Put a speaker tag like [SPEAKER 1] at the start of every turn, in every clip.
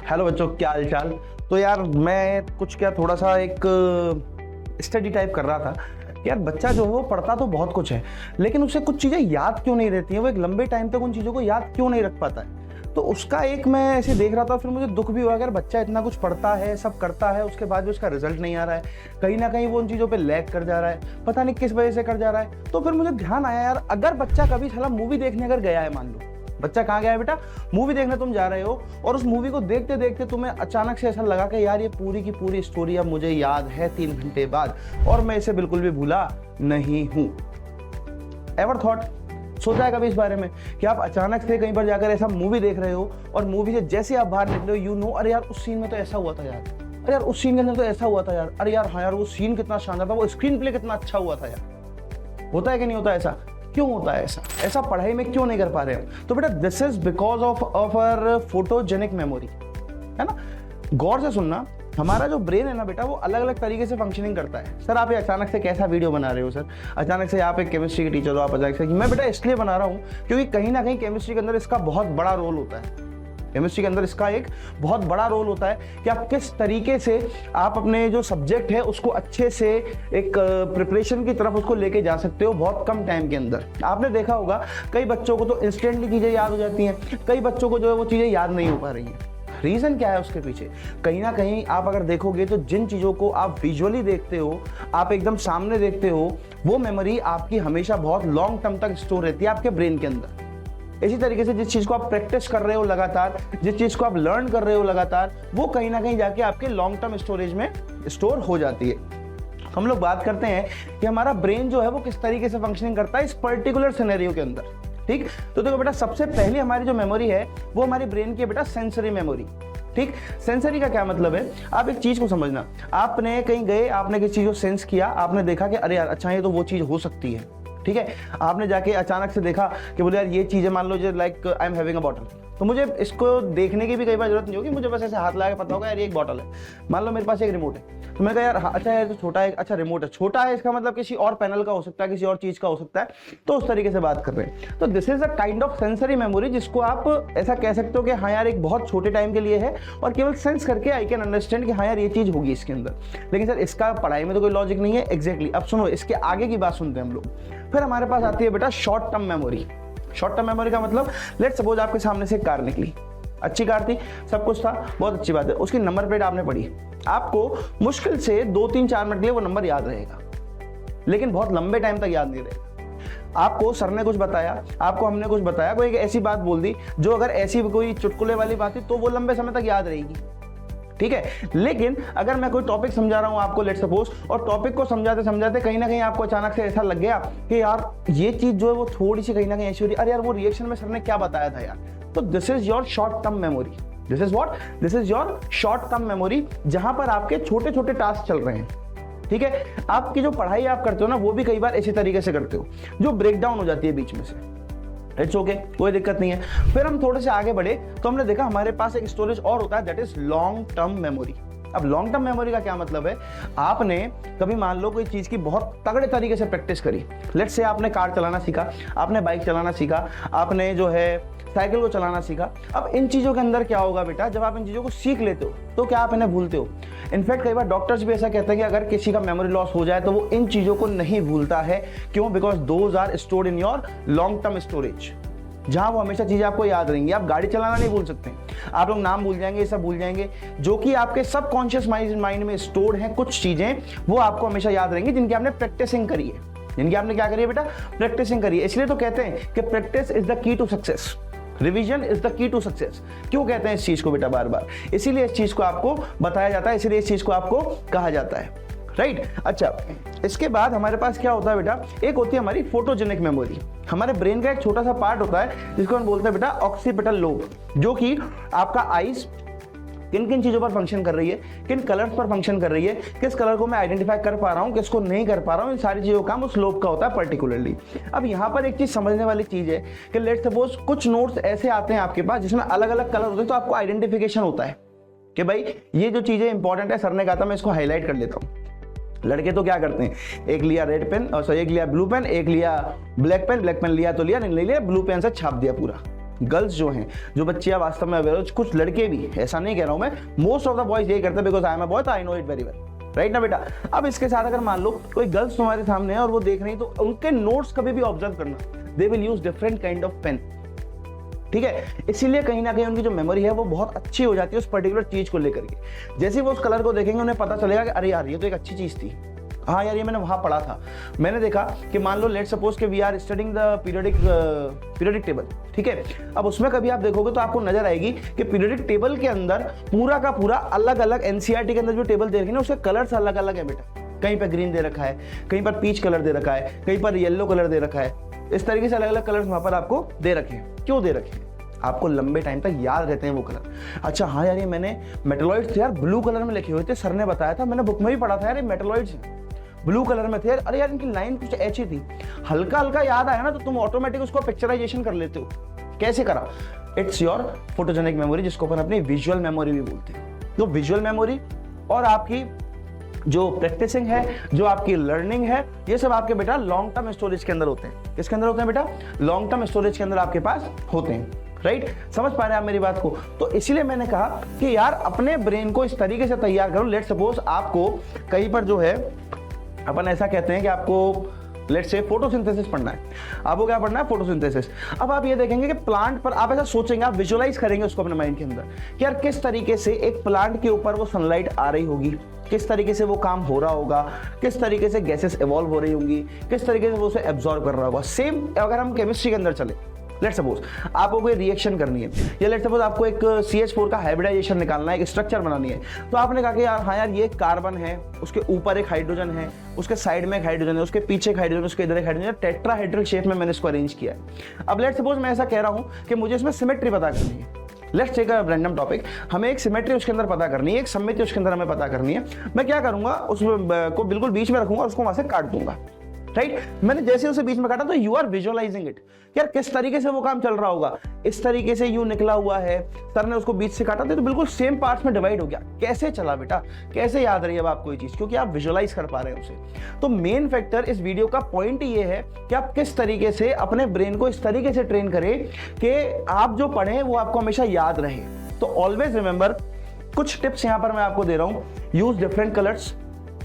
[SPEAKER 1] Hello बच्चों, क्या हाल चाल। तो यार मैं कुछ क्या थोड़ा सा एक स्टडी टाइप कर रहा था। यार बच्चा जो है वो पढ़ता तो बहुत कुछ है, लेकिन उसे कुछ चीज़ें याद क्यों नहीं रहती हैं, वो एक लंबे टाइम तक उन चीज़ों को याद क्यों नहीं रख पाता है। तो उसका एक मैं ऐसे देख रहा था, फिर मुझे दुख भी हुआ कि यार बच्चा इतना कुछ पढ़ता है, सब करता है, उसके बाद भी उसका रिजल्ट नहीं आ रहा है। कहीं ना कहीं वो उन चीज़ों पे लैग कर जा रहा है, पता नहीं किस वजह से कर जा रहा है। तो फिर मुझे ध्यान आया, यार अगर बच्चा कभी साला मूवी देखने अगर गया है, मान लो बच्चा कहाँ गया है बेटा, मूवी देखने तुम जा रहे हो, और उस मूवी को देखते देखते तुम्हें अचानक से ऐसा लगा कि यार ये पूरी की पूरी स्टोरी अब मुझे याद है 3 घंटे बाद, और मैं इसे बिल्कुल भी भूला नहीं हूं। एवर थॉट, सोचा है कभी इस बारे में कि आप अचानक से कहीं पर जाकर ऐसा मूवी देख रहे हो, और मूवी से जैसे आप बाहर निकले हो, यू नो, अरे यार उस सीन में तो ऐसा हुआ था यार, अरे यार उस सीन के अंदर तो ऐसा हुआ था यार, अरे यार हाँ यार वो सीन कितना शानदार था, वो स्क्रीन प्ले कितना अच्छा हुआ था यार। होता है कि नहीं होता ऐसा? क्यों होता है ऐसा? ऐसा पढ़ाई में क्यों नहीं कर पा रहे हो? तो बेटा this is because of our photogenic memory, है ना। गौर से सुनना, हमारा जो ब्रेन है ना बेटा, वो अलग अलग तरीके से फंक्शनिंग करता है। सर आप ये अचानक से कैसा वीडियो बना रहे हो सर, अचानक से आप एक केमिस्ट्री के टीचर हो, आप अचानक से, मैं बेटा इसलिए बना रहा हूँ क्योंकि कहीं ना कहीं केमिस्ट्री के अंदर इसका बहुत बड़ा रोल होता है। केमिस्ट्री के अंदर इसका एक बहुत बड़ा रोल होता है कि आप किस तरीके से आप अपने जो सब्जेक्ट है उसको अच्छे से एक प्रिपरेशन की तरफ उसको लेके जा सकते हो बहुत कम टाइम के अंदर। आपने देखा होगा कई बच्चों को तो इंस्टेंटली चीज़ें याद हो जाती हैं, कई बच्चों को जो है वो चीज़ें याद नहीं हो पा रही हैं। रीज़न क्या है उसके पीछे? कहीं ना कहीं आप अगर देखोगे तो जिन चीज़ों को आप विजुअली देखते हो, आप एकदम सामने देखते हो, वो मेमोरी आपकी हमेशा बहुत लॉन्ग टर्म तक स्टोर रहती है आपके ब्रेन के अंदर। इसी तरीके से जिस चीज़ को आप प्रैक्टिस कर रहे हो लगातार, जिस चीज़ को आप लर्न कर रहे हो लगातार, वो कहीं ना कहीं जाके आपके लॉन्ग टर्म स्टोरेज में स्टोर हो जाती है। हम लोग बात करते हैं कि हमारा ब्रेन जो है वो किस तरीके से फंक्शनिंग करता है इस पर्टिकुलर सिनेरियो के अंदर, ठीक। तो देखो बेटा, सबसे पहले हमारी जो मेमोरी है वो हमारी ब्रेन की बेटा सेंसरी मेमोरी, ठीक। सेंसरी का क्या मतलब है? आप एक चीज को समझना, आपने कहीं गए, आपने किसी चीज को सेंस किया, आपने देखा कि अरे यार अच्छा ये तो वो चीज हो सकती है, ठीक है। आपने जाके अचानक से देखा कि बोले यार ये चीज़ें, मान लो जो like I am having a bottle, तो मुझे इसको देखने की भी कई बार जरूरत नहीं होगी, मुझे बस ऐसे हाथ लगा के पता होगा यार ये एक बॉटल है। मान लो मेरे पास एक रिमोट है, तो मैं कहा यार हाँ, अच्छा यार तो छोटा है, अच्छा रिमोट है, छोटा है इसका मतलब किसी और पैनल का हो सकता है, किसी और चीज़ का हो सकता है, तो उस तरीके से बात कर रहे हैं। तो this is a kind of sensory memory, जिसको आप ऐसा कह सकते हो कि हाँ यार एक बहुत छोटे टाइम के लिए है, और केवल सेंस करके आई कैन अंडरस्टैंड कि हाँ यार ये चीज़ होगी इसके अंदर। लेकिन सर इसका पढ़ाई में तो कोई लॉजिक नहीं है। एग्जैक्टली, अब सुनो इसके आगे की बात सुनते हैं हम लोग। फिर हमारे पास आती है बेटा short term memory. Short term memory का मतलब, लेट्स सपोज आपके सामने से एक कार निकली, अच्छी कार थी, सब कुछ था, बहुत अच्छी बात है, उसकी नंबर प्लेट आपने पढ़ी, आपको मुश्किल से 2-3-4 मिनट के लिए वो नंबर याद रहेगा, लेकिन बहुत लंबे टाइम तक याद नहीं रहेगा। आपको सर ने कुछ बताया, आपको हमने कुछ बताया, कोई एक ऐसी बात बोल दी जो अगर ऐसी कोई चुटकुले वाली बात थी तो वो लंबे समय तक याद रहेगी, ठीक है। लेकिन अगर मैं कोई टॉपिक समझा रहा हूं आपको, लेट्स सपोज, और टॉपिक को समझाते समझाते कहीं ना कहीं आपको अचानक से ऐसा लग गया कि यार ये चीज जो है वो थोड़ी सी कहीं ना कहीं ऐसी हो रही है, अरे यार वो रिएक्शन में सर ने क्या बताया था यार, तो this is your short term memory. This is what? This is your short term memory, जहां पर आपके छोटे छोटे टास्क चल रहे हैं, ठीक है। आपकी जो पढ़ाई आप करते हो ना, वो भी कई बार इसी तरीके से करते हो, जो ब्रेक डाउन हो जाती है बीच में से। इट्स ओके, कोई दिक्कत नहीं है। फिर हम थोड़े से आगे बढ़े तो हमने देखा हमारे पास एक स्टोरेज और होता है, that is long term memory. अब लॉन्ग टर्म मेमोरी का क्या मतलब है? आपने कभी मान लो कोई चीज की बहुत तगड़े तरीके से प्रैक्टिस करी, लेट्स से आपने कार चलाना सीखा, आपने बाइक चलाना सीखा, आपने जो है साइकिल को चलाना सीखा। अब इन चीजों के अंदर क्या होगा बेटा, जब आप इन चीजों को सीख लेते हो तो क्या आप इन्हें भूलते हो? इनफैक्ट कई बार डॉक्टर्स भी ऐसा कहते हैं कि अगर किसी का मेमोरी लॉस हो जाए तो वो इन चीजों को नहीं भूलता है। क्यों? Because those are stored in your long term storage, जहां वो हमेशा चीजें आपको याद रहेंगी। आप गाड़ी चलाना नहीं भूल सकते, आप लोग नाम भूल जाएंगे, ये सब भूल जाएंगे, जो कि आपके सबकॉन्शियस माइंड में स्टोर्ड हैं। कुछ चीजें वो आपको हमेशा याद रहेंगी जिनकी आपने प्रैक्टिसिंग करी है, जिनकी आपने क्या करी है बेटा, प्रैक्टिसिंग करी है। इसलिए तो कहते हैं कि practice is the key to success, revision is the key to success. क्यों कहते हैं इस चीज को बेटा बार बार? इसीलिए इस चीज को आपको बताया जाता है, इसीलिए इस चीज को आपको कहा जाता है, राइट। अच्छा, इसके बाद हमारे पास क्या होता है बेटा, एक होती है हमारी फोटोजेनिक मेमोरी। हमारे ब्रेन का एक छोटा सा पार्ट होता है जिसको हम बोलते हैं बेटा ऑक्सीपिटल लोब, जो कि आपका आईज किन किन चीजों पर फंक्शन कर रही है, किन कलर्स पर फंक्शन कर रही है, किस कलर को मैं आइडेंटिफाई कर पा रहा हूं, किसको नहीं कर पा रहा हूं, इन सारी चीजों का काम उस लोब का होता है पर्टिकुलरली। अब यहाँ पर एक चीज समझने वाली चीज है कि लेट्स सपोज कुछ नोट्स ऐसे आते हैं आपके पास जिसमें अलग अलग कलर होते हैं, तो आपको आइडेंटिफिकेशन होता है कि भाई ये जो चीजें इंपॉर्टेंट है, सर ने कहा था मैं इसको हाईलाइट कर लेता हूँ। लड़के तो क्या करते हैं, एक लिया रेड पेन, और एक लिया ब्लू पेन, एक लिया ब्लैक पेन, ब्लैक पेन लिया तो लिया, नहीं लिया, ब्लू पेन से छाप दिया पूरा, गर्ल्स जो हैं, जो बच्चियां वास्तव में अवेयर हो, कुछ लड़के भी, ऐसा नहीं कह रहा हूं मैं, मोस्ट ऑफ द बॉयज यही करते हैं because I am a boy तो I know it very well, right ना बेटा। अब इसके साथ अगर मान लो कोई गर्ल्स तुम्हारे सामने है और वो देख रही है, तो उनके नोट्स कभी भी ऑब्जर्व करना, they will use different kind of pen, ठीक है। इसीलिए कहीं ना कहीं उनकी जो मेमोरी है वो बहुत अच्छी हो जाती है उस पर्टिकुलर चीज को लेकर के। जैसे वो उस कलर को देखेंगे उन्हें पता चलेगा कि अरे यार ये तो एक अच्छी चीज थी, हाँ यार ये मैंने वहां पढ़ा था। मैंने देखा कि मान लो लेट सपोज कि we are studying the periodic table, ठीक है। अब उसमें कभी आप देखोगे तो आपको नजर आएगी कि पीरियडिक टेबल के अंदर पूरा का पूरा अलग अलग एनसीईआरटी के अंदर जो टेबल दे रखी है ना, उसके कलर्स अलग अलग है बेटा। कहीं पर ग्रीन दे रखा है, कहीं पर पीच कलर दे रखा है, कहीं पर येलो कलर दे रखा है, इस तरीके से अलग अलग कलर्स वहां पर आपको दे रखे हैं। क्यों दे रखे हैं? आपको लंबे टाइम तक याद रहते हैं वो कलर। अच्छा हाँ यार ये मैंने मेटलॉइड्स थे यार ब्लू कलर में लिखे हुए थे, सर ने बताया था, मैंने बुक में भी पढ़ा था यार ये मेटलॉइड्स ब्लू कलर में थे, अरे यार इनकी लाइन कुछ ऐसी थी। हल्का हल्का याद आया ना तो तुम ऑटोमेटिक उसको पिक्चराइजेशन कर लेते हो। कैसे करा? इट्स योर फोटोजेनिक मेमोरी, जिसको अपन अपनी विजुअल मेमोरी भी बोलते हैं। तो विजुअल मेमोरी और आपकी जो प्रैक्टिसिंग है, जो आपकी लर्निंग है, ये सब आपके बेटा लॉन्ग टर्म स्टोरेज के अंदर होते हैं। किसके अंदर होते हैं बेटा? लॉन्ग टर्म स्टोरेज के अंदर आपके पास होते हैं, राइट? समझ पा रहे हैं आप मेरी बात को? तो इसीलिए मैंने कहा कि यार अपने ब्रेन को इस तरीके से तैयार करो। लेट सपोज आपको कहीं पर जो है अपन ऐसा कहते हैं कि आपको लेट से फोटोसिंथेसिस पढ़ना है, आपको क्या पढ़ना है? फोटोसिंथेसिस। अब आप ये देखेंगे कि प्लांट पर आप ऐसा सोचेंगे, आप विजुअलाइज करेंगे उसको अपने माइंड के अंदर कि यार किस तरीके से एक प्लांट के ऊपर वो सनलाइट आ रही होगी, किस तरीके से वो काम हो रहा होगा, किस तरीके से गैसेस इवॉल्व हो रही होंगी, किस तरीके से वो उसे एब्जॉर्ब कर रहा होगा। सेम अगर हम केमिस्ट्री के अंदर चले, लेट सपोज आपको कोई रिएक्शन करनी है, या लेट सपोज आपको एक CH4 का हाइब्रिडाइजेशन निकालना है, एक स्ट्रक्चर बनानी है, तो आपने कहा कि यार हाँ यार ये कार्बन है, उसके ऊपर एक हाइड्रोजन है, उसके साइड में एक हाइड्रोजन है, उसके पीछे एक हाइड्रोजन, उसके इधर एक हाइड्रोजन, टेट्राहेड्रल शेप में मैंने इसको अरेंज किया है। अब लेट सपोज मैं ऐसा कह रहा हूँ कि मुझे इसमें सिमेट्री पता करनी है। Let's take a random topic, हमें एक सिमेट्री उसके अंदर पता करनी है, एक सममिति उसके अंदर हमें पता करनी है। मैं क्या करूंगा, उसको बिल्कुल बीच में रखूंगा और उसको वहां से काट दूंगा, राइट? मैंने जैसे उसे बीच में काटा तो यू आर विजुअलाइजिंग इट, यार किस तरीके से वो काम चल रहा होगा। इस तरीके से यू निकला हुआ है, सर ने उसको बीच से काटा तो बिल्कुल सेम पार्ट्स में डिवाइड हो गया। कैसे चला बेटा? कैसे याद रही अब आपको ये चीज? क्योंकि आप विजुअलाइज कर पा रहे हैं उसे। तो मेन फैक्टर इस वीडियो का पॉइंट ये है कि आप किस तरीके से अपने ब्रेन को इस तरीके से ट्रेन करें कि आप जो पढ़े वो आपको हमेशा याद रहे। तो ऑलवेज रिमेंबर, कुछ टिप्स यहां पर मैं आपको दे रहा हूं। यूज डिफरेंट कलर्स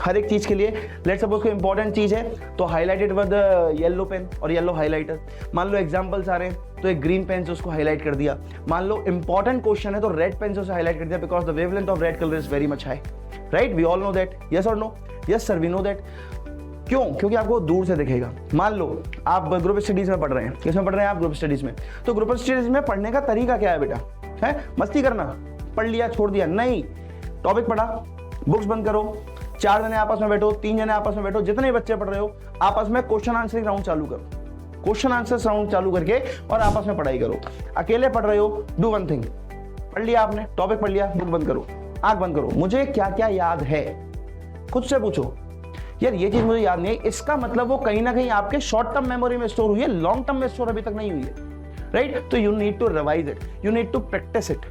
[SPEAKER 1] हर एक चीज के लिए। लेट्स सपोज कोई इंपॉर्टेंट चीज है तो हाईलाइटेड विद येलो पेन और येलो हाइलाइटर। मान लो एग्जांपल्स आ रहे हैं तो एक ग्रीन पेन से उसको हाईलाइट कर दिया। मान लो इंपॉर्टेंट क्वेश्चन है तो रेड पेन से उसे हाईलाइट कर दिया, because the wavelength of red colour is very much high, right? We all know that, yes और no? Yes sir, we know that. क्यों? क्योंकि आपको दूर से दिखेगा। मान लो आप ग्रुप स्टडीज में पढ़ रहे हैं, किसमें पढ़ रहे हैं आप? ग्रुप स्टडीज में। तो ग्रुप स्टडीज में पढ़ने का तरीका क्या है बेटा? है मस्ती करना, पढ़ लिया छोड़ दिया? नहीं, टॉपिक पढ़ा, बुक्स बंद करो, 4 जने आपस में बैठो, 3 जने आपस में बैठो, जितने बच्चे पढ़ रहे हो आपस में क्वेश्चन आंसरिंग राउंड चालू करो। क्वेश्चन आंसर राउंड चालू करके और आपस में पढ़ाई करो। अकेले पढ़ रहे हो, डू वन थिंग, पढ़ लिया आपने, टॉपिक पढ़ लिया, बुक बंद करो, आंख बंद करो, मुझे क्या क्या याद है खुद से पूछो। यार ये चीज मुझे याद नहीं है, इसका मतलब वो कहीं ना कहीं आपके शॉर्ट टर्म मेमोरी में स्टोर हुई है, लॉन्ग टर्म में स्टोर अभी तक नहीं हुई है, राइट? तो you need to revise it, you need to practice it.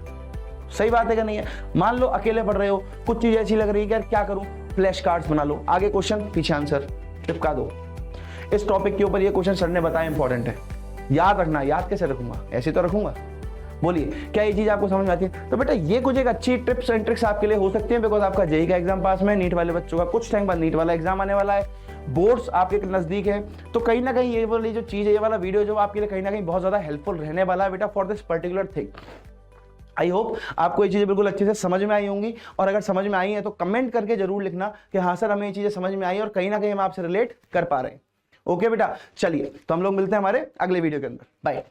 [SPEAKER 1] सही बात है कि नहीं है? मान लो अकेले पढ़ रहे हो, कुछ चीज ऐसी लग रही है कि यार क्या करूं, फ्लैश कार्ड्स बना लो, आगे क्वेश्चन पीछे आंसर चिपका दो। इस टॉपिक के ऊपर ये क्वेश्चन सर ने बताया इंपॉर्टेंट है, याद रखना। याद कैसे रखूंगा? ऐसे तो रखूंगा। बोलिए क्या ये चीज आपको समझ में आती है? तो बेटा ये कुछ एक अच्छी टिप्स एंड ट्रिक्स आपके लिए हो सकती है, बिकॉज आपका जेईई का एग्जाम पास में, नीट वाले बच्चों का कुछ टाइम बाद नीट वाला एग्जाम आने वाला है, बोर्ड्स आपके नजदीक है। तो कहीं ना कहीं ये वाली जो चीज है, ये वाला वीडियो जो आपके लिए कहीं ना कहीं बहुत ज्यादा हेल्पफुल रहने वाला है बेटा for this particular thing. I hope आपको ये चीजें बिल्कुल अच्छे से समझ में आई होंगी, और अगर समझ में आई है तो कमेंट करके जरूर लिखना कि हाँ सर हमें ये चीजें समझ में आई और कहीं ना कहीं हम आपसे रिलेट कर पा रहे हैं। ओके बेटा, चलिए तो हम लोग मिलते हैं हमारे अगले वीडियो के अंदर। बाय।